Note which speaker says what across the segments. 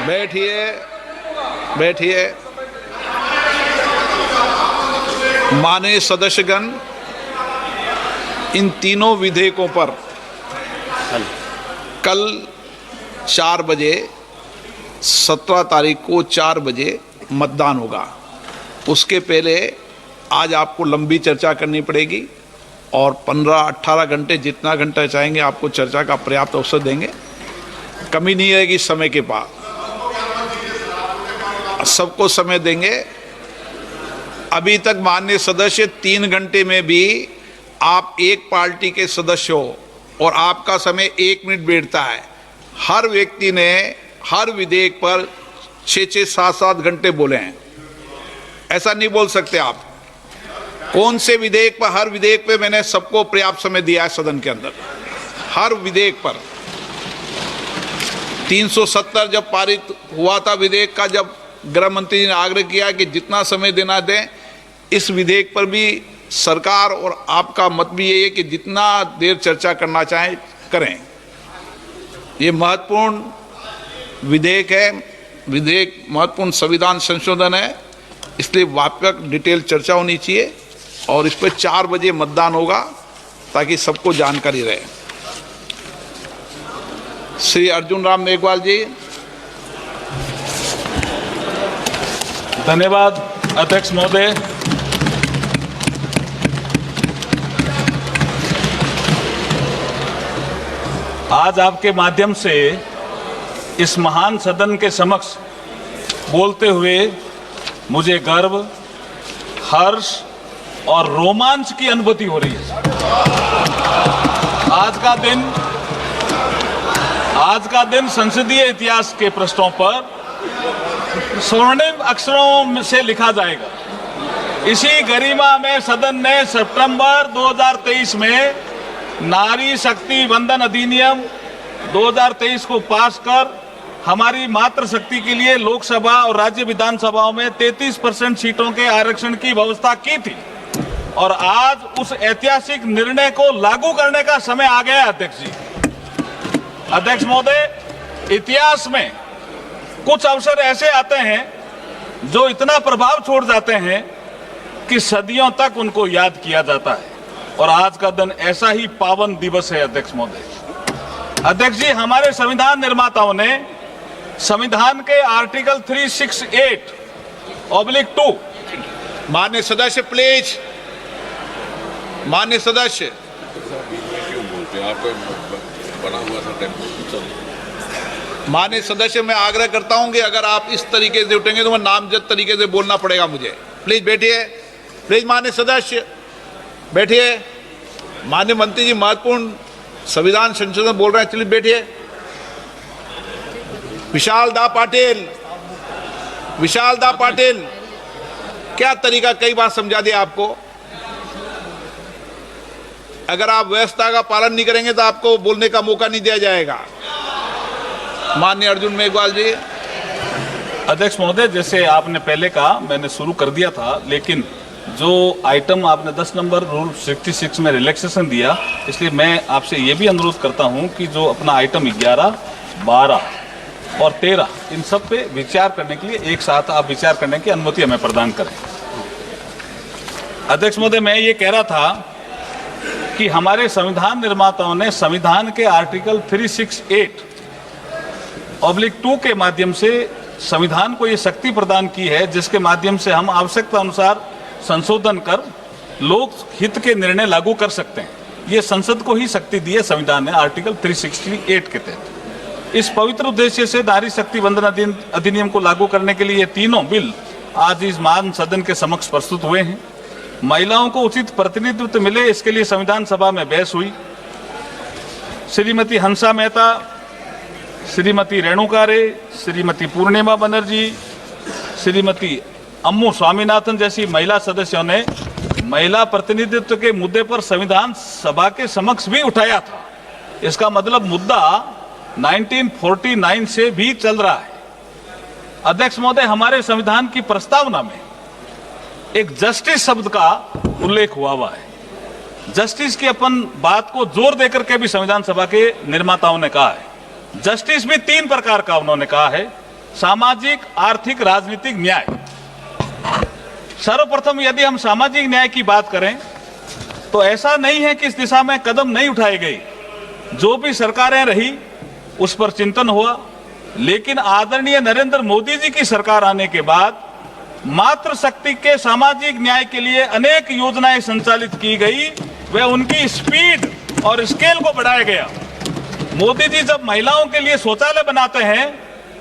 Speaker 1: बैठिए बैठिए। माननीय सदस्यगण, इन तीनों विधेयकों पर कल 4 बजे 17 तारीख को 4 बजे मतदान होगा। उसके पहले आज आपको लंबी चर्चा करनी पड़ेगी और 15-18 घंटे, जितना घंटा चाहेंगे आपको चर्चा का पर्याप्त अवसर देंगे। कमी नहीं रहेगी समय के पास, सबको समय देंगे। अभी तक माननीय सदस्य 3 घंटे में भी आप एक पार्टी के सदस्य हो और आपका समय 1 मिनट बैठता है। हर व्यक्ति ने हर विधेयक पर 6-6, 7-7 घंटे बोले हैं। ऐसा नहीं बोल सकते आप। कौन से विधेयक पर? हर विधेयक पे मैंने सबको पर्याप्त समय दिया है सदन के अंदर। हर विधेयक पर 370 जब पारित हुआ था विधेयक का, जब गृह मंत्री जी ने आग्रह किया कि जितना समय देना दें, इस विधेयक पर भी सरकार और आपका मत भी यही है कि जितना देर चर्चा करना चाहें करें। ये महत्वपूर्ण विधेयक है, विधेयक महत्वपूर्ण संविधान संशोधन है, इसलिए व्यापक डिटेल चर्चा होनी चाहिए और इस पर 4 बजे मतदान होगा ताकि सबको जानकारी रहे। श्री अर्जुन राम मेघवाल जी।
Speaker 2: धन्यवाद अध्यक्ष महोदय। आज आपके माध्यम से इस महान सदन के समक्ष बोलते हुए मुझे गर्व, हर्ष और रोमांच की अनुभूति हो रही है। आज का दिन संसदीय इतिहास के पृष्ठों पर स्वर्णिम अक्षरों से लिखा जाएगा। इसी गरिमा में सदन ने सितंबर 2023 में नारी शक्ति वंदन अधिनियम 2023 को पास कर हमारी मातृशक्ति के लिए लोकसभा और राज्य विधानसभाओं में 33% सीटों के आरक्षण की व्यवस्था की थी और आज उस ऐतिहासिक निर्णय को लागू करने का समय आ गया। अध्यक्ष जी, अध्यक्ष महोदय, इतिहास में कुछ अवसर ऐसे आते हैं जो इतना प्रभाव छोड़ जाते हैं कि सदियों तक उनको याद किया जाता है और आज का दिन ऐसा ही पावन दिवस है। अध्यक्ष महोदय, अध्यक्ष जी, हमारे संविधान निर्माताओं ने संविधान के आर्टिकल 368/2।
Speaker 1: माननीय सदस्य प्लीज, माननीय सदस्य माननीय सदस्य, मैं आग्रह करता हूं कि अगर आप इस तरीके से उठेंगे तो मैं नामजद तरीके से बोलना पड़ेगा मुझे। प्लीज बैठिए, प्लीज माननीय सदस्य बैठिए। माननीय मंत्री जी महत्वपूर्ण संविधान संशोधन बोल रहे हैं, चलिए बैठिए। विशाल दा पाटिल, विशाल दा पाटिल, क्या तरीका, कई बार समझा दिया आपको। अगर आप व्यवस्था का पालन नहीं करेंगे तो आपको बोलने का मौका नहीं दिया जाएगा। माननीय अर्जुन मेघवाल जी।
Speaker 2: अध्यक्ष महोदय, जैसे आपने पहले कहा, मैंने शुरू कर दिया था, लेकिन जो आइटम आपने 10 नंबर रूल 66 में रिलैक्सेशन दिया, इसलिए मैं आपसे ये भी अनुरोध करता हूं कि जो अपना आइटम 11, 12 और 13, इन सब पे विचार करने के लिए एक साथ आप विचार करने की अनुमति हमें प्रदान करें। अध्यक्ष महोदय, मैं ये कह रहा था कि हमारे संविधान निर्माताओं ने संविधान के आर्टिकल 368/2 के माध्यम से संविधान को ये शक्ति प्रदान की है जिसके माध्यम से हम आवश्यकता अनुसार संशोधन कर लोक हित के निर्णय लागू कर सकते हैं। ये संसद को ही शक्ति दी है संविधान ने आर्टिकल 368 के तहत। इस पवित्र उद्देश्य से नारी शक्ति वंदन अधिनियम को लागू करने के लिए ये तीनों बिल आज इस महान सदन के समक्ष प्रस्तुत हुए हैं। महिलाओं को उचित प्रतिनिधित्व मिले, इसके लिए संविधान सभा में बहस हुई। श्रीमती हंसा मेहता, श्रीमती रेणुका रे, श्रीमती पूर्णिमा बनर्जी, श्रीमती अम्मू स्वामीनाथन जैसी महिला सदस्यों ने महिला प्रतिनिधित्व के मुद्दे पर संविधान सभा के समक्ष भी उठाया था। इसका मतलब मुद्दा 1949 से भी चल रहा है। अध्यक्ष महोदय, हमारे संविधान की प्रस्तावना में एक जस्टिस शब्द का उल्लेख हुआ है। जस्टिस की अपन बात को जोर देकर के भी संविधान सभा के निर्माताओं ने कहा है। जस्टिस भी 3 प्रकार का उन्होंने कहा है। सामाजिक, आर्थिक, राजनीतिक न्याय। सर्वप्रथम यदि हम सामाजिक न्याय की बात करें तो ऐसा नहीं है कि इस दिशा में कदम नहीं उठाए गए। जो भी सरकारें रही उस पर चिंतन हुआ, लेकिन आदरणीय नरेंद्र मोदी जी की सरकार आने के बाद मातृशक्ति के सामाजिक न्याय के लिए अनेक योजनाएं संचालित की गई। वह उनकी स्पीड और स्केल को बढ़ाया गया। मोदी जी जब महिलाओं के लिए शौचालय बनाते हैं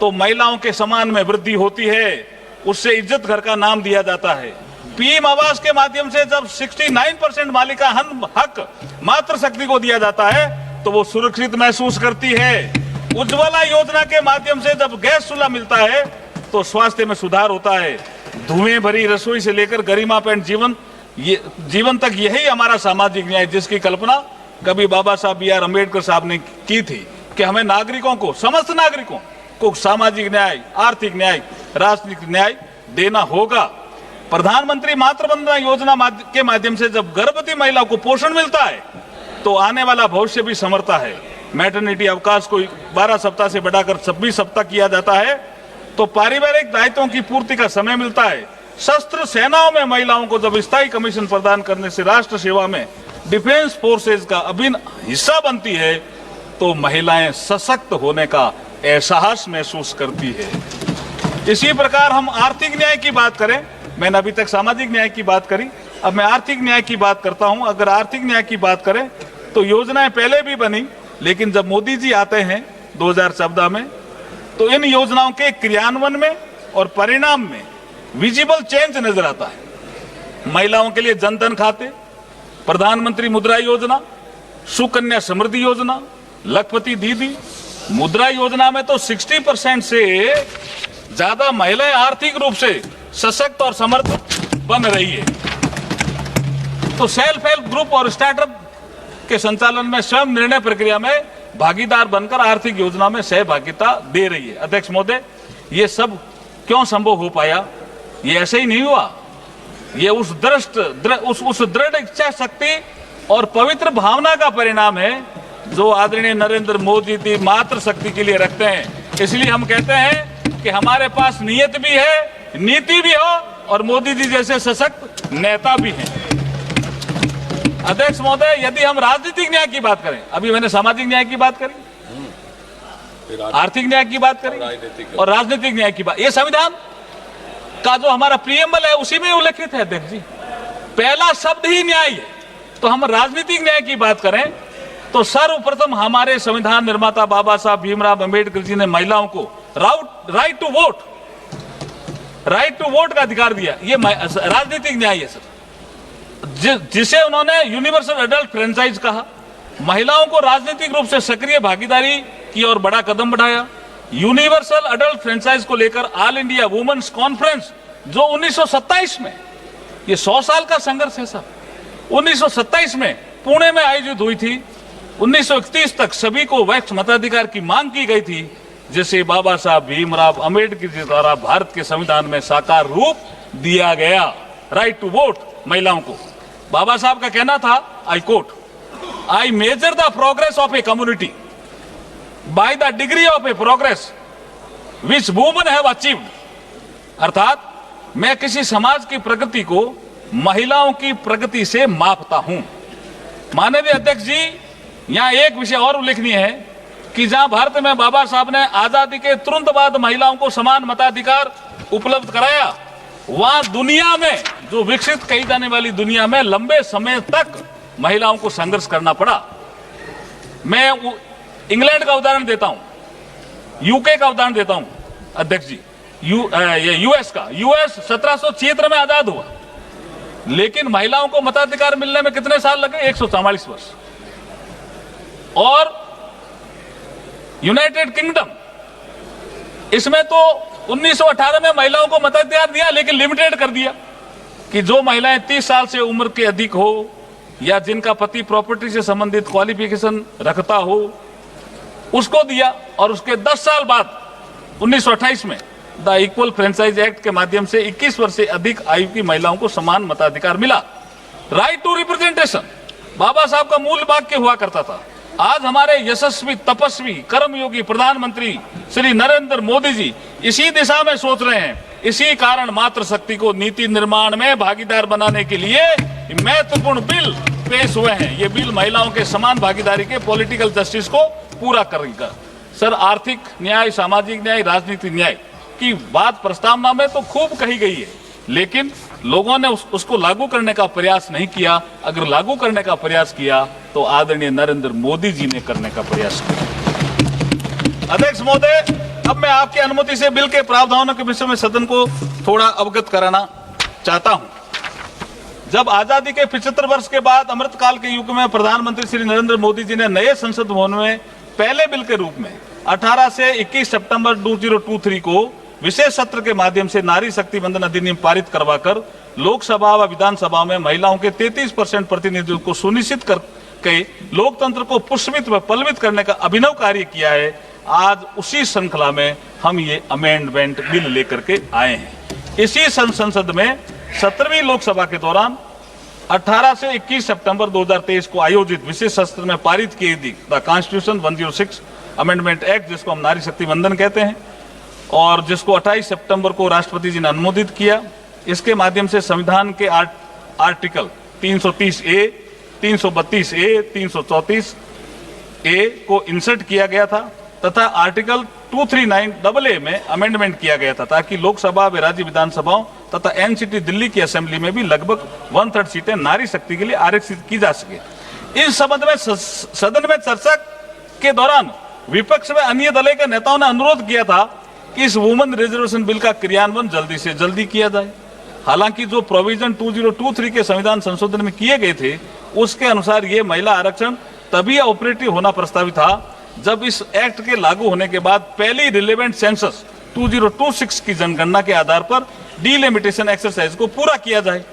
Speaker 2: तो महिलाओं के सम्मान में वृद्धि होती है, उससे इज्जत घर का नाम दिया जाता है। पीएम आवास के माध्यम से जब 69% मालिका हक मातृशक्ति को दिया जाता है तो वो सुरक्षित महसूस करती है। उज्ज्वला योजना के माध्यम से जब गैस चूल्हा मिलता है तो स्वास्थ्य में सुधार होता है। धुएं भरी रसोई से लेकर गरिमापूर्ण जीवन तक यही हमारा सामाजिक न्याय, जिसकी कल्पना कभी बाबा साहब B.R. अम्बेडकर साहब ने की थी कि हमें नागरिकों को, समस्त नागरिकों को सामाजिक न्याय, आर्थिक न्याय, राजनीतिक न्याय देना होगा। प्रधानमंत्री मातृ वंदना योजना के माध्यम से जब गर्भवती महिला को पोषण मिलता है तो आने वाला भविष्य भी संवरता है। मैटरनिटी अवकाश को 12 सप्ताह से बढ़ाकर 26 सप्ताह किया जाता है तो पारिवारिक दायित्वों की पूर्ति का समय मिलता है। सशस्त्र सेनाओं में महिलाओं को जब स्थायी कमीशन प्रदान करने से राष्ट्र सेवा में डिफेंस फोर्सेज का अभिन्न हिस्सा बनती है तो महिलाएं सशक्त होने का एहसास महसूस करती है। इसी प्रकार हम आर्थिक न्याय की बात करें, मैंने अभी तक सामाजिक न्याय की बात करी, अब मैं आर्थिक न्याय की बात करता हूं। अगर आर्थिक न्याय की बात करें तो योजनाएं पहले भी बनी, लेकिन जब मोदी जी आते हैं 2014 में तो इन योजनाओं के क्रियान्वयन में और परिणाम में विजिबल चेंज नजर आता है। महिलाओं के लिए जनधन खाते, प्रधानमंत्री मुद्रा योजना, सुकन्या समृद्धि योजना, लखपति दीदी, मुद्रा योजना में तो 60% से ज्यादा महिलाएं आर्थिक रूप से सशक्त और समर्थ बन रही है। तो सेल्फ हेल्प ग्रुप और स्टार्टअप के संचालन में स्वयं निर्णय प्रक्रिया में भागीदार बनकर आर्थिक योजना में सहभागिता दे रही है। अध्यक्ष महोदय, ये सब क्यों संभव हो पाया? ये ऐसे ही नहीं हुआ। ये उस दृढ़ इच्छा शक्ति और पवित्र भावना का परिणाम है जो आदरणीय नरेंद्र मोदी जी मातृशक्ति के लिए रखते हैं। इसलिए हम कहते हैं कि हमारे पास नियत भी है, नीति भी हो और मोदी जी जैसे सशक्त नेता भी हैं। अध्यक्ष महोदय, यदि हम राजनीतिक न्याय की बात करें, अभी मैंने सामाजिक न्याय की बात करी, आर्थिक न्याय की बात करी और राजनीतिक न्याय की बात, ये संविधान का जो हमारा प्रीएम्बल है उसी में उल्लेखित है। अध्यक्ष जी, पहला शब्द ही न्याय है। तो हम राजनीतिक न्याय की बात करें तो सर्वप्रथम हमारे संविधान निर्माता बाबा साहब भीमराव अंबेडकर जी ने महिलाओं को राइट टू वोट का अधिकार दिया। ये राजनीतिक न्याय है सर, जिसे उन्होंने यूनिवर्सल अडल्ट फ्रेंचाइज कहा। महिलाओं को राजनीतिक रूप से सक्रिय भागीदारी की ओर बड़ा कदम बढ़ाया। यूनिवर्सल अडल्ट फ्रेंचाइज को लेकर ऑल इंडिया वुमेन्स कॉन्फ्रेंस जो 1927 में, ये 100 साल का संघर्ष है सर, 1927 में पुणे में आयोजित हुई थी। 1931 तक सभी को वैक्स मताधिकार की मांग की गई थी, जिसे बाबा साहब भीमराव अंबेडकर जी द्वारा भारत के संविधान में साकार रूप दिया गया। राइट टू वोट महिलाओं को। बाबा साहब का कहना था, I quote, I measure the progress of a community by the degree of A progress which women have achieved. अर्थात मैं किसी समाज की प्रगति को महिलाओं की प्रगति से मापता हूं। माननीय अध्यक्ष जी, यहां एक विषय और उल्लेखनीय है कि जहां भारत में बाबा साहब ने आजादी के तुरंत बाद महिलाओं को समान मताधिकार उपलब्ध कराया, वहां दुनिया में, जो विकसित कही जाने वाली दुनिया में, लंबे समय तक महिलाओं को संघर्ष करना पड़ा। मैं इंग्लैंड का उदाहरण देता हूं, यूके का उदाहरण देता हूं अध्यक्ष जी, यूएस का। यूएस 1776 में आजाद हुआ, लेकिन महिलाओं को मताधिकार मिलने में कितने साल लगे? 144 वर्ष। और यूनाइटेड किंगडम, इसमें तो 1918 में महिलाओं को मताधिकार दिया, लेकिन लिमिटेड कर दिया कि जो महिलाएं 30 साल से उम्र के अधिक हो या जिनका पति प्रॉपर्टी से संबंधित क्वालिफिकेशन रखता हो, उसको दिया। और उसके 10 साल बाद 1928 में द इक्वल फ्रेंचाइज एक्ट के माध्यम से 21 वर्ष से अधिक आयु की महिलाओं को समान मताधिकार मिला। राइट टू रिप्रेजेंटेशन बाबा साहब का मूल वाक्य हुआ करता था। आज हमारे यशस्वी तपस्वी कर्मयोगी प्रधानमंत्री श्री नरेंद्र मोदी जी इसी दिशा में सोच रहे हैं। इसी कारण मातृशक्ति को नीति निर्माण में भागीदार बनाने के लिए महत्वपूर्ण बिल पेश हुए हैं। ये बिल महिलाओं के समान भागीदारी के पॉलिटिकल जस्टिस को पूरा करेगा। सर, आर्थिक न्याय, सामाजिक न्याय, राजनीतिक न्याय की बात प्रस्तावना में तो खूब कही गई है, लेकिन लोगों ने उसको लागू करने का प्रयास नहीं किया। अगर लागू करने का प्रयास किया तो आदरणीय नरेंद्र मोदी जी ने करने का प्रयास किया। अध्यक्ष महोदय, अब मैं आपकी अनुमति से बिल के प्रावधानों के विषय में सदन को थोड़ा अवगत कराना चाहता हूं। जब आजादी के 75 वर्ष के बाद अमृतकाल के युग में प्रधानमंत्री श्री नरेंद्र मोदी जी ने नए संसद भवन में पहले बिल के रूप में 18 से 21 सितंबर 2023 को विशेष सत्र के माध्यम से नारी शक्ति वंदन अधिनियम पारित करवाकर लोकसभा व विधानसभा में महिलाओं के 33% प्रतिनिधित्व को सुनिश्चित करके लोकतंत्र को पुष्पित व पल्लवित करने का अभिनव कार्य किया है। आज उसी श्रृंखला में हम ये अमेंडमेंट बिल लेकर के आए हैं। इसी संसद में 17वीं लोकसभा के दौरान 18 से 21 सितंबर 2023 को आयोजित विशेष सत्र में पारित की गई द कॉन्स्टिट्यूशन 106 अमेंडमेंट एक्ट, जिसको हम नारी शक्ति वंदन कहते हैं, और जिसको 28 सितंबर को राष्ट्रपति जी ने अनुमोदित किया। इसके माध्यम से संविधान के आर्टिकल 330 ए, 332 ए, 334 ए को इंसर्ट किया गया था तथा आर्टिकल 239 AA में अमेंडमेंट किया गया था, ताकि लोकसभा व राज्य विधानसभाओं तथा एनसीटी दिल्ली की असेंबली में भी लगभग 1/3 सीटें नारी शक्ति के लिए आरक्षित की जा सके। इस संबंध में सदन में चर्चा के दौरान विपक्ष में अन्य दलों के नेताओं ने अनुरोध किया था कि इस वुमेन रिजर्वेशन बिल का क्रियान्वयन जल्दी से जल्दी किया जाए। हालांकि जो प्रोविजन 2023 के संविधान संशोधन में किए गए थे, उसके अनुसार ये महिला आरक्षण तभी ऑपरेटिव होना प्रस्तावित था जब इस एक्ट के लागू होने के बाद पहली रिलेवेंट सेंसस 2026 की जनगणना के आधार पर डिलिमिटेशन एक्सरसाइज को पूरा किया जाए।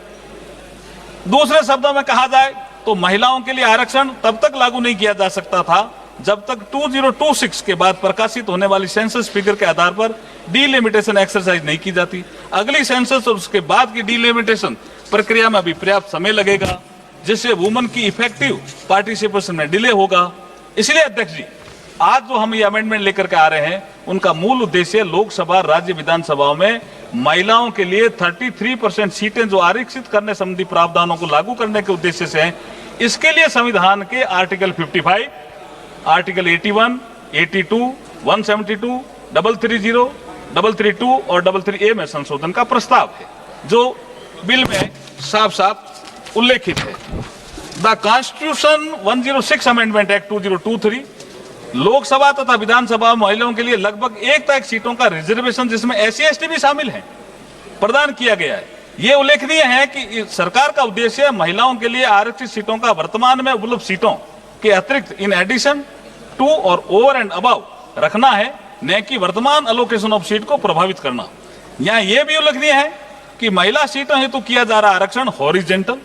Speaker 2: दूसरे शब्दों में कहा जाए तो महिलाओं के लिए आरक्षण तब तक लागू नहीं किया जा सकता था जब तक 2026 के बाद प्रकाशित होने वाली सेंसस फिगर के आधार पर डिलिमिटेशन एक्सरसाइज नहीं की जाती। अगली सेंसस और उसके बाद की डिलिमिटेशन प्रक्रिया में अभी पर्याप्त समय लगेगा, जिससे वुमन की इफेक्टिव पार्टिसिपेशन में डिले होगा। इसलिए अध्यक्ष जी, आज जो हम ये अमेंडमेंट लेकर के आ रहे हैं, उनका मूल उद्देश्य लोकसभा, राज्य विधानसभाओं में महिलाओं के लिए 33% सीटें जो आरक्षित करने संबंधी प्रावधानों को लागू करने के उद्देश्य से हैं। इसके लिए संविधान के आर्टिकल 55, आर्टिकल 81, 82, 172, 330, 332 और 33A में संशोधन का प्रस्ताव है, जो बिल में साफ साफ उल्लेखित है। The constitution 106 amendment act 2023 Lok Sabha तथा विधानसभा महिलाओं के लिए लगभग 1/3 सीटों का रिजर्वेशन, जिसमें SC/ST भी शामिल हैं, प्रदान किया गया है। ये उल्लेखनीय है कि सरकार का उद्देश्य महिलाओं के लिए आरक्षित सीटों का वर्तमान में उपलब्ध सीटों के अतिरिक्त इन एडिशन टू और ओवर एंड अबव रखना है, न कि वर्तमान अलोकेशन ऑफ सीट को प्रभावित करना। यहाँ यह भी उल्लेखनीय है कि महिला सीटों हेतु किया जा रहा आरक्षण हॉरिजेंटल,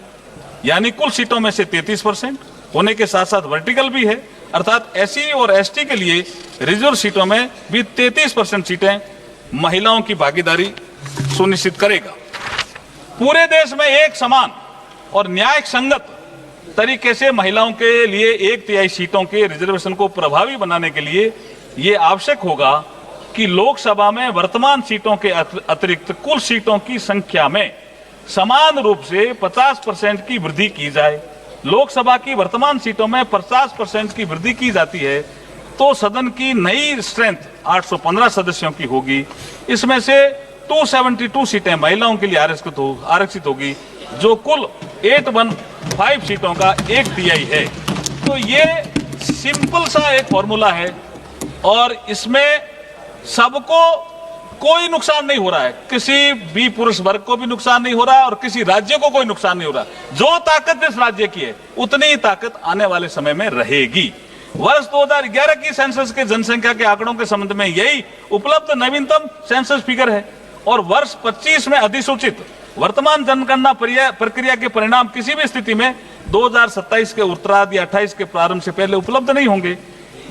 Speaker 2: यानी कुल सीटों में से 33% होने के साथ साथ वर्टिकल भी है, अर्थात SC और ST के लिए रिजर्व सीटों में भी 33% सीटें महिलाओं की भागीदारी सुनिश्चित करेगा। पूरे देश में एक समान और न्याय संगत तरीके से महिलाओं के लिए 1/3 सीटों के रिजर्वेशन को प्रभावी बनाने के लिए ये आवश्यक होगा कि लोकसभा में वर्तमान सीटों के अतिरिक्त कुल सीटों की संख्या में समान रूप से 50% की वृद्धि की जाए। लोकसभा की वर्तमान सीटों में 50% की वृद्धि की जाती है तो सदन की नई स्ट्रेंथ 815 सदस्यों की होगी। इसमें से 272 सीटें महिलाओं के लिए आरक्षित होगी, जो कुल 815 सीटों का 1/3 है। तो ये सिंपल सा एक फॉर्मूला है और इसमें सबको कोई नुकसान नहीं हो रहा है, किसी भी पुरुष वर्ग को भी नुकसान नहीं हो रहा है और किसी राज्य को कोई नुकसान नहीं हो रहा। जो ताकत जिस राज्य की है उतनी ही ताकत आने वाले समय में रहेगी। वर्ष 2011 की सेंसस के जनसंख्या के आंकड़ों के संबंध में यही उपलब्ध नवीनतम सेंसस फिगर है और वर्ष 25 में अधिसूचित वर्तमान जनगणना प्रक्रिया के परिणाम किसी भी स्थिति में 2027 के उत्तरार्ध या 28 के प्रारंभ से पहले उपलब्ध नहीं होंगे।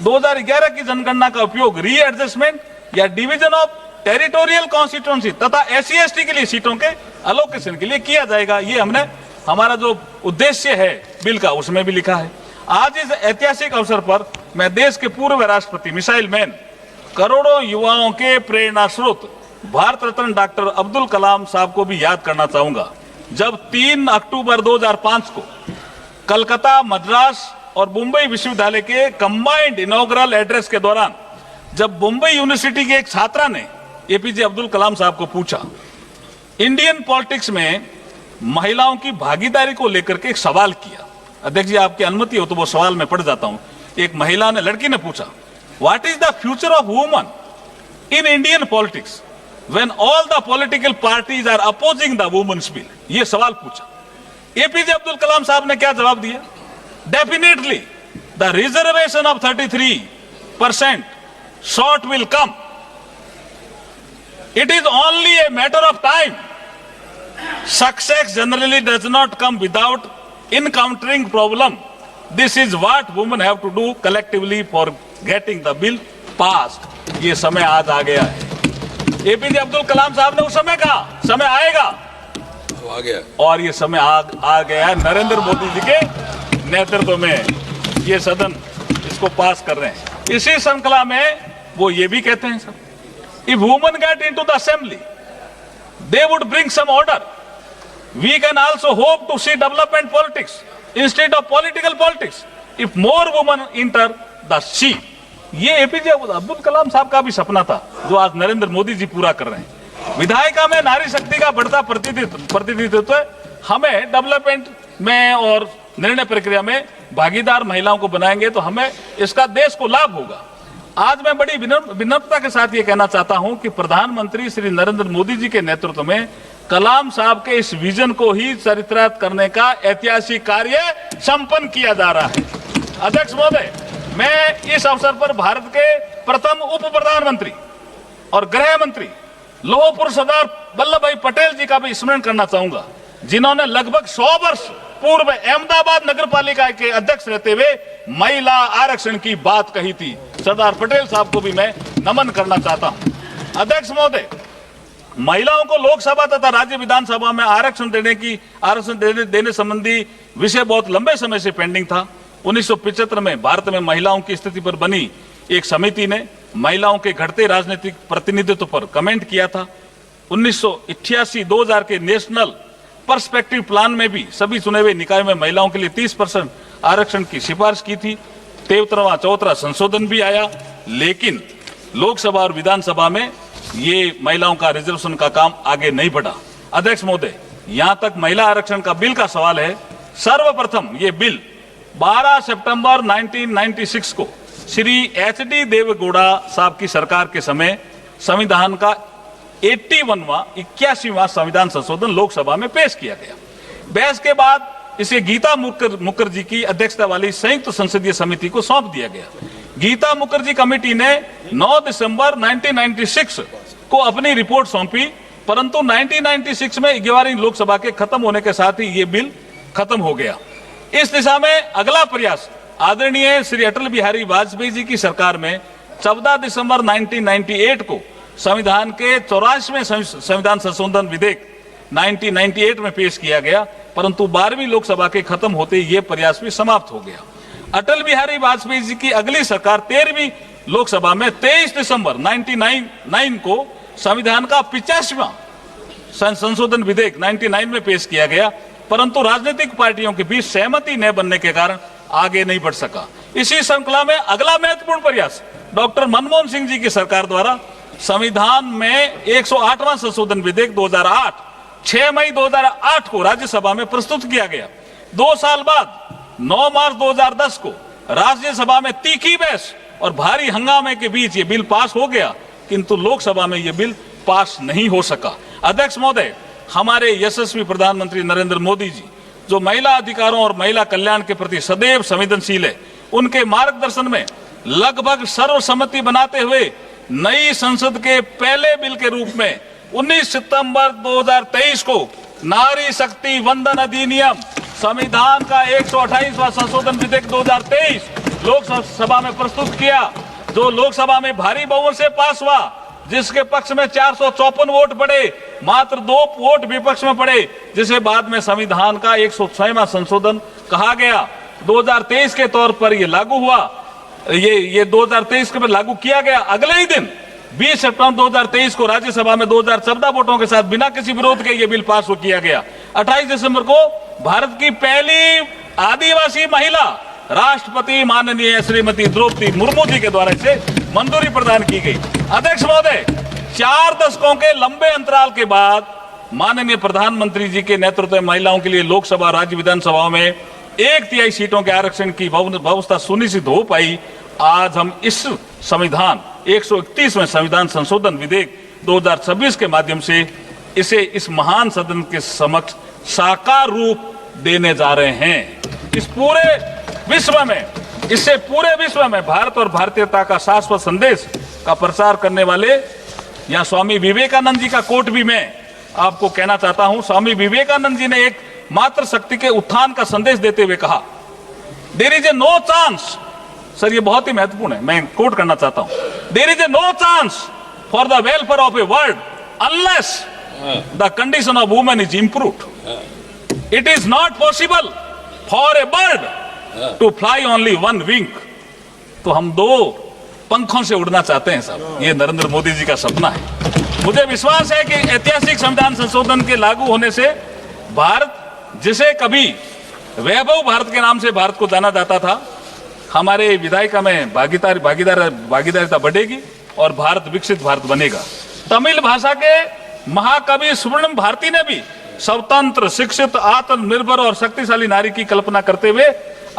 Speaker 2: 2011 की जनगणना का उपयोग रीएडजस्टमेंट या डिवीजन ऑफ टेरिटोरियल कॉन्स्टिट्यूएंसी तथा SC/ST के लिए सीटों के अलोकेशन के लिए किया जाएगा। ये हमने हमारा जो उद्देश्य है बिल का उसमें भी लिखा है। आज इस ऐतिहासिक अवसर पर मैं देश के पूर्व राष्ट्रपति मिसाइल मैन, करोड़ों युवाओं के प्रेरणा स्रोत भारत रत्न डॉक्टर अब्दुल कलाम साहब को भी याद करना चाहूंगा। जब 3 अक्टूबर 2005 को कलकत्ता, मद्रास और मुंबई विश्वविद्यालय के कंबाइंड इनॉग्रल एड्रेस के दौरान जब मुंबई यूनिवर्सिटी के एक छात्रा ने एपीजे अब्दुल कलाम साहब को पूछा, इंडियन पॉलिटिक्स में महिलाओं की भागीदारी को लेकर के एक सवाल किया। अध्यक्ष जी, आपकी अनुमति हो तो वो सवाल मैं पढ़ जाता हूं। एक महिला ने, लड़की ने पूछा, what is the future of woman in Indian politics when all the political parties are opposing the women's bill? ये सवाल पूछा। एपीजे अब्दुल कलाम साहब ने क्या जवाब दिया? Definitely the reservation of 33% short will come. It is only a matter of time. Success generally does not come without encountering problem. This is what women have to do collectively for getting the bill passed. ये समय आज आ गया है। APJ Abdul Kalam साहब ने उस समय कहा, समय आएगा,
Speaker 3: आ गया,
Speaker 2: और ये समय आ गया है। नरेंद्र मोदी जी के नेतृत्व में ये सदन इसको पास कर रहे हैं। इसी श्रृंखला में वो ये भी कहते हैं, sir, if women get into the assembly, they would bring some order. We can also hope to see development politics instead of political politics if more women enter the seat. ये एपीजे अब्दुल कलाम साहब का भी सपना था, जो आज नरेंद्र मोदी जी पूरा कर रहे हैं। विधायिका में नारी शक्ति का बढ़ता प्रतिनिधित्व हमें डेवलपमेंट में और निर्णय प्रक्रिया में भागीदार महिलाओं को बनाएंगे तो हमें इसका देश को लाभ होगा। आज मैं बड़ी विनम्रता के साथ ये कहना चाहता हूं कि प्रधानमंत्री श्री नरेंद्र मोदी जी के नेतृत्व में कलाम साहब के इस विजन को ही चरितार्थ करने का ऐतिहासिक कार्य संपन्न किया जा रहा है। अध्यक्ष महोदय, मैं इस अवसर पर भारत के प्रथम उप प्रधानमंत्री और गृह मंत्री लौह पुरुष सरदार वल्लभ भाई पटेल जी का भी स्मरण करना चाहूंगा, जिन्होंने लगभग 100 वर्ष पूर्व अहमदाबाद नगर पालिका के अध्यक्ष रहते हुए महिला आरक्षण की बात कही थी। सरदार पटेल साहब को भी मैं नमन करना चाहता हूं। अध्यक्ष महोदय, महिलाओं को लोकसभा तथा राज्य विधानसभा में आरक्षण देने संबंधी विषय बहुत लंबे समय से पेंडिंग था। 1975 में भारत में महिलाओं की स्थिति पर बनी एक समिति ने महिलाओं के घटते राजनीतिक प्रतिनिधित्व पर कमेंट किया था। 1988-2000 के नेशनल पर्सपेक्टिव प्लान में भी सभी चुने हुए निकाय में महिलाओं के लिए 30% आरक्षण की सिफारिश की थी। 13वां संशोधन भी आया, लेकिन लोकसभा और विधानसभा में ये महिलाओं का रिजर्वेशन का काम आगे नहीं बढ़ा। अध्यक्ष महोदय, यहां तक महिला आरक्षण का बिल का सवाल है, सर्वप्रथम ये बिल 12 सितंबर 1996 को श्री एचडी देवेगौड़ा साहब की सरकार के समय संविधान का 81वां संविधान संशोधन लोकसभा में पेश किया गया। बहस के बाद इसे गीता मुखर्जी की अध्यक्षता वाली संयुक्त संसदीय समिति को सौंप दिया गया। गीता मुखर्जी कमेटी ने 9 दिसंबर 1996 को अपनी रिपोर्ट सौंपी, परंतु 1996 में 11वीं लोकसभा के खत्म होने के साथ ही ये बिल खत्म हो गया। इस दिशा में अगला प्रयास आदरणीय श्री अटल बिहारी वाजपेयी जी की सरकार में 14 दिसंबर 1998 को संविधान के 84वें संविधान संशोधन विधेयक 1998 में पेश किया गया, परंतु 12वीं लोकसभा के खत्म होते ये प्रयास भी समाप्त हो गया। अटल बिहारी वाजपेयी जी की अगली सरकार 13वीं लोकसभा में 23 दिसंबर 1999 को संविधान का 85वां संशोधन विधेयक 99 में पेश किया गया, परंतु राजनीतिक पार्टियों के बीच सहमति न बनने के कारण आगे नहीं बढ़ सका। इसी श्रृंखला में अगला महत्वपूर्ण प्रयास डॉक्टर मनमोहन सिंह जी की सरकार द्वारा संविधान में 108वां संशोधन विधेयक 2008 6 मई 2008 को राज्यसभा में प्रस्तुत किया गया। 2 साल बाद 9 मार्च 2010 को राज्यसभा में तीखी बहस और भारी हंगामे के बीच ये बिल पास हो गया, किंतु लोकसभा में ये बिल पास नहीं हो सका। अध्यक्ष महोदय, हमारे यशस्वी प्रधानमंत्री नरेंद्र मोदी जी जो महिला अधिकारों और महिला कल्याण के प्रति सदैव संवेदनशील है, उनके मार्गदर्शन में लगभग सर्वसम्मति बनाते हुए नई संसद के पहले बिल के रूप में 19 सितंबर 2023 को नारी शक्ति वंदन अधिनियम संविधान का 128वां संशोधन विधेयक 2023 लोकसभा में प्रस्तुत किया, जो लोकसभा में भारी बहुमत से पास हुआ, जिसके पक्ष में 454 वोट पड़े, मात्र 2 वोट विपक्ष में पड़े, जिसे बाद में संविधान का 106वां संशोधन कहा गया। 2023 के तौर पर ये लागू हुआ, ये 2023 के पर लागू किया गया। अगले ही दिन 20 सितंबर 2023 को राज्यसभा में 2014 वोटों के साथ बिना किसी विरोध के ये बिल पास हो किया गया। 28 दिसंबर को भारत की पहली आदिवासी महिला राष्ट्रपति माननीय श्रीमती द्रौपदी मुर्मू जी के द्वारा इसे मंजूरी प्रदान की गई। अध्यक्ष महोदय, 4 दशकों के लंबे अंतराल के बाद माननीय प्रधानमंत्री जी के नेतृत्व में महिलाओं के लिए लोकसभा राज्य विधानसभाओं में 1/3 सीटों के आरक्षण की व्यवस्था सुनिश्चित हो पाई। आज हम इस संविधान 131वें संविधान संशोधन विधेयक 2026 के माध्यम से इसे इस महान सदन के समक्ष साकार रूप देने जा रहे हैं। इस पूरे विश्व में, इससे पूरे विश्व में भारत और भारतीयता का शाश्वत संदेश का प्रचार करने वाले, यहाँ स्वामी विवेकानंद जी का कोट भी मैं आपको कहना चाहता हूं। स्वामी विवेकानंद जी ने एक मातृ शक्ति के उत्थान का संदेश देते हुए कहा, there is a no chance, sir ये बहुत ही महत्वपूर्ण है, मैं कोट करना चाहता हूं, there is a no chance for the welfare of a world unless the condition of women is improved. It is not possible for a bird to fly only one wing. तो हम 2 पंखों से उड़ना चाहते हैं साहब, ये नरेंद्र मोदी जी का सपना है। मुझे विश्वास है कि ऐतिहासिक संविधान संशोधन के लागू होने से भारत, जिसे कभी वैभव भारत के नाम से भारत को जाना जाता था, हमारे विधायिका में भागीदारिता बढ़ेगी और भारत विकसित भारत बनेगा। तमिल भाषा के महाकवि स्वर्णिम भारती ने भी स्वतंत्र, शिक्षित, आत्मनिर्भर और शक्तिशाली नारी की कल्पना करते हुए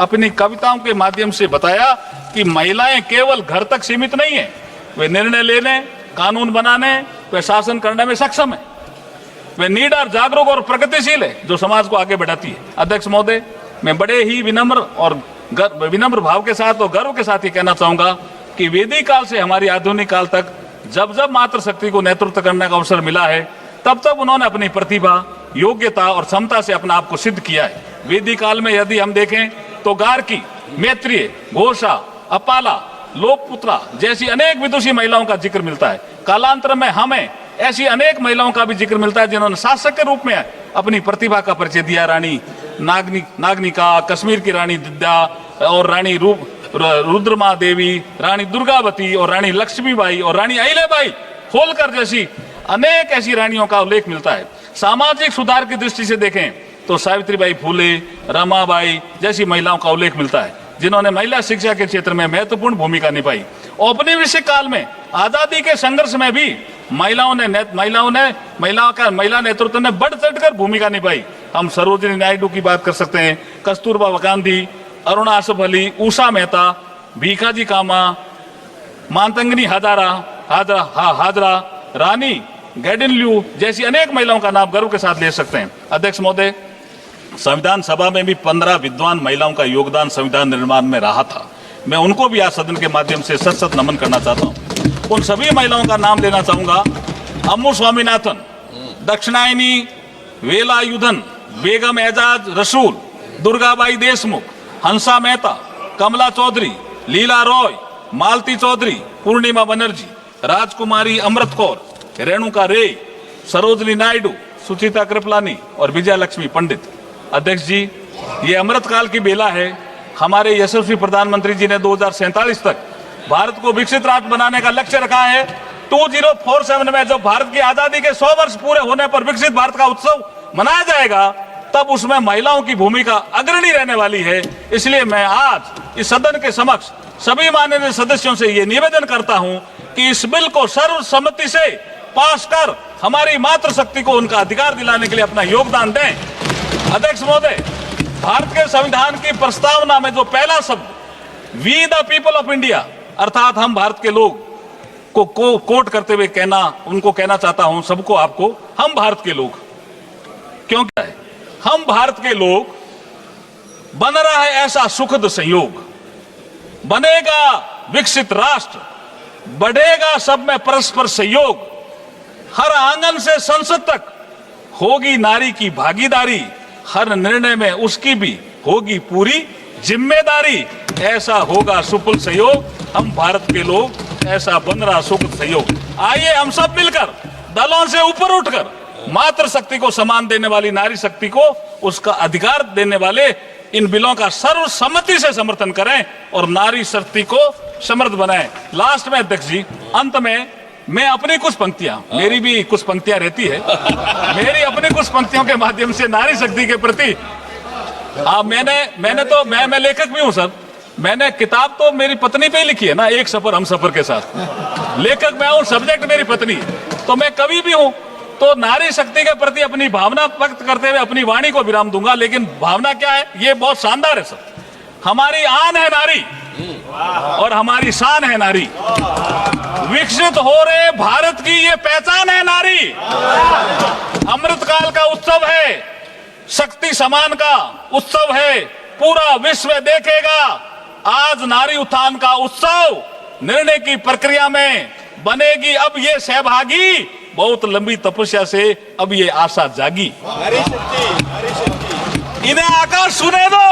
Speaker 2: अपनी कविताओं के माध्यम से बताया कि महिलाएं केवल घर तक सीमित नहीं है, वे निर्णय लेने, कानून बनाने, वे शासन करने में सक्षम है। वे निडर, जागरूक और प्रगतिशील है, जो समाज को आगे बढ़ाती है। अध्यक्ष महोदय, मैं बड़े ही विनम्र भाव के साथ और गर्व के साथ ये कहना चाहूंगा कि वैदिक काल से हमारी आधुनिक काल तक जब जब मातृशक्ति को नेतृत्व करने का अवसर मिला है, तब तब उन्होंने अपनी प्रतिभा, योग्यता और क्षमता से अपने आप को सिद्ध किया है। वैदिक काल में यदि हम देखें तो गार्गी, मैत्रेय, घोषा, अपाला, लोकपुत्रा जैसी अनेक विदुषी महिलाओं का जिक्र मिलता है। कालांतर में हमें ऐसी अनेक महिलाओं का भी जिक्र मिलता है जिन्होंने शासक के रूप में अपनी प्रतिभा का परिचय दिया। रानी नागनिका, कश्मीर की रानी दिद्या और रानी रुद्रमा देवी, रानी दुर्गावती और रानी लक्ष्मीबाई और रानी अहिल्याबाई होलकर जैसी अनेक ऐसी रानियों का उल्लेख मिलता है। सामाजिक सुधार की दृष्टि से देखें तो सावित्रीबाई फूले, रमाबाई जैसी महिलाओं का उल्लेख मिलता है, जिन्होंने महिला शिक्षा के क्षेत्र में महत्वपूर्ण भूमिका निभाई। औपनिवेशिक काल में आजादी के संघर्ष में भी महिला नेतृत्व ने बढ़ चढ़कर भूमिका निभाई। हम सरोजिनी नायडू की बात कर सकते हैं, कस्तूरबा गांधी, अरुणा आसफ अली, उषा मेहता, भीखाजी कामा, मातंगनी हाजरा, रानी गैडिनल्यू जैसी अनेक महिलाओं का नाम गर्व के साथ ले सकते हैं। अध्यक्ष महोदय, संविधान सभा में भी 15 विद्वान महिलाओं का योगदान संविधान निर्माण में रहा था। मैं उनको भी आज सदन के माध्यम से सत नमन करना चाहता हूँ। उन सभी महिलाओं का नाम लेना चाहूंगा। अम्मू स्वामीनाथन, दक्षिणायनी वेलायुधन, बेगम एजाज रसूल, दुर्गाबाई देशमुख, हंसा मेहता, कमला चौधरी, लीला रॉय, मालती चौधरी, पूर्णिमा बनर्जी, राजकुमारी अमृत कौर, रेणुका रे, सरोजिनी नायडू, सुचिता कृपलानी और विजय लक्ष्मी पंडित। अध्यक्ष जी, ये अमृत काल की बेला है। हमारे यशस्वी प्रधानमंत्री जी ने 2047 तक भारत को विकसित राष्ट्र बनाने का लक्ष्य रखा है। 2047 में जब भारत की आजादी के 100 वर्ष पूरे होने पर विकसित भारत का उत्सव मनाया जाएगा, तब उसमें महिलाओं की भूमिका अग्रणी रहने वाली है। इसलिए मैं आज इस सदन के समक्ष सभी माननीय सदस्यों से ये निवेदन करता हूं कि इस बिल को सर्वसम्मति से पास कर हमारी मातृशक्ति को उनका अधिकार दिलाने के लिए अपना योगदान दें। अध्यक्ष महोदय, भारत के संविधान की प्रस्तावना में जो पहला शब्द we the people of India, अर्थात हम भारत के लोग को कोट करते हुए उनको कहना चाहता हूं, सबको, आपको, हम भारत के लोग। क्यों क्या है? हम भारत के लोग, बन रहा है ऐसा सुखद संयोग, बनेगा विकसित राष्ट्र, बढ़ेगा सब में परस्पर सहयोग, हर आंगन से संसद तक होगी नारी की भागीदारी, हर निर्णय में उसकी भी होगी पूरी जिम्मेदारी, ऐसा होगा सुफल सहयोग, हम भारत के लोग, ऐसा बन रहा सुखद सहयोग। आइए हम सब मिलकर दलों से ऊपर उठकर मातृशक्ति को सम्मान देने वाली नारी शक्ति को उसका अधिकार देने वाले इन बिलों का सर्वसम्मति से समर्थन करें और नारी शक्ति को समृद्ध बनाएं। लास्ट में अध्यक्ष जी, अंत में मैं अपनी कुछ पंक्तियां, मेरी भी कुछ पंक्तियां रहती है, मेरी अपनी कुछ पंक्तियों के माध्यम से नारी शक्ति के प्रति मैं लेखक भी हूं सर। मैंने किताब तो मेरी पत्नी पे ही लिखी है ना, एक सफर हम सफर के साथ। लेखक मैं हूं, सब्जेक्ट मेरी पत्नी, तो मैं कवि भी हूं। तो नारी शक्ति के प्रति अपनी भावना व्यक्त करते हुए अपनी वाणी को विराम दूंगा। लेकिन भावना क्या है, ये बहुत शानदार है सर। हमारी आन है नारी और हमारी शान है नारी। विकसित हो रहे भारत की ये पहचान है नारी। अमृतकाल का उत्सव है, शक्ति समान का उत्सव है, पूरा विश्व देखेगा। आज नारी उत्थान का उत्सव निर्णय की प्रक्रिया में बनेगी अब ये सहभागी। बहुत लंबी तपस्या से अब ये आशा जागी। इन्हें आकाश सुने दो,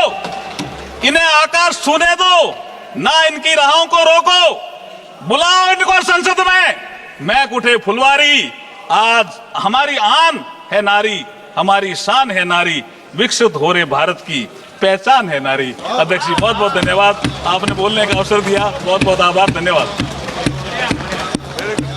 Speaker 2: इन्हें आकाश सुने दो, ना इनकी राहों को रोको। बुलाओ इनको संसद में, मैं उठे फुलवारी। आज हमारी आन है नारी, हमारी शान है नारी। विकसित हो रहे भारत की पहचान है नारी। अध्यक्ष जी बहुत बहुत धन्यवाद, आपने बोलने का अवसर दिया। बहुत बहुत आभार, धन्यवाद।